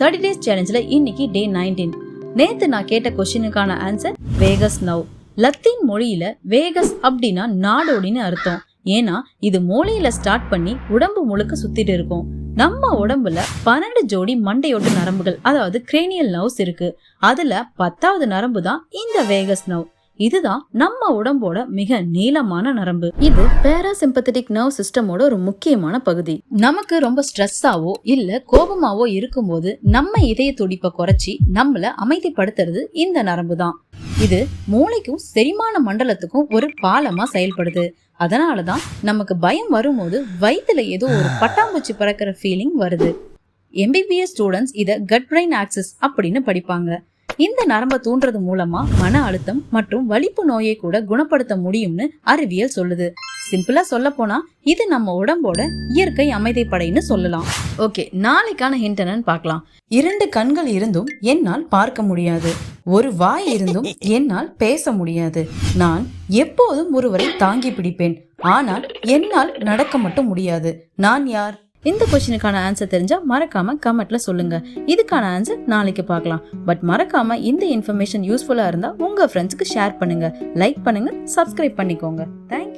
30 days சேலஞ்சில் இன்னைக்கு டே 19. நேத்து நான் கேட்ட கொஸ்டினுக்கான ஆன்சர் வேகஸ் நவ். லத்தீன் மொழியில வேகஸ் அப்படின்னா நாடோடின்னு அர்த்தம். ஏன்னா இது மூளையில ஸ்டார்ட் பண்ணி உடம்பு முழுக்க சுத்திட்டு இருக்கும். நம்ம உடம்புல 12 ஜோடி மண்டையோட்டு நரம்புகள், அதாவது கிரேனியல் நர்வ்ஸ் இருக்கு. அதுல 10வது நரம்பு தான் இந்த வேகஸ் நர்வ். இதுதான் நம்ம உடம்போட மிக நீளமான நரம்பு. இது பேராசிம்பத்தட்டிக் நர்வ் சிஸ்டமோட ஒரு முக்கியமான பகுதி. நமக்கு ரொம்ப ஸ்ட்ரெஸ்ஸாவோ இல்ல கோபமாவோ இருக்கும்போது நம்ம இதய துடிப்பை குறைச்சி நம்மள அமைதிப்படுத்துறது இந்த நரம்பு தான். இது மூளைக்கும் செரிமான மண்டலத்துக்கும் ஒரு பாலமா செயல்படுது. அதனாலதான் நமக்கு பயம் வரும்போது வயிற்றுல ஏதோ ஒரு பட்டாம்பூச்சி பறக்கிற ஃபீலிங் வருது. MBBS ஸ்டூடெண்ட்ஸ் இத கட் பிரெயின் ஆக்சிஸ் அப்படின்னு படிப்பாங்க. இந்த நரம்பை தூண்டுறது மூலமா மன அழுத்தம் மற்றும் வலிப்பு நோயை கூட குணப்படுத்த முடியும்னு அறிவியல் சொல்லுது. சிம்பிளா சொல்ல போனா இது நம்ம உடம்போட இயற்கை அமைதிப்படைன்னு சொல்லலாம். ஓகே, நாளைக்கான ஹிண்ட் என்னன்னு பார்க்கலாம். 2 கண்கள் இருந்தும் என்னால் பார்க்க முடியாது. ஒரு வாய் இருந்தும் என்னால் பேச முடியாது. நான் எப்போதும் ஒருவரை தாங்கி பிடிப்பேன். ஆனால் என்னால் நடக்க மட்டும் முடியாது. நான் யார்? இந்த கொஸ்டினுக்கான ஆன்சர் தெரிஞ்சா மறக்காம கமெண்ட்ல சொல்லுங்க. இதுக்கான ஆன்சர் நாளைக்கு பார்க்கலாம். பட் மறக்காம இந்த இன்ஃபர்மேஷன் யூஸ்ஃபுல்லா இருந்தா உங்க ஃப்ரெண்ட்ஸ்க்கு ஷேர் பண்ணுங்க, லைக் பண்ணுங்க, சப்ஸ்கிரைப் பண்ணிக்கோங்க. தேங்க்யூ.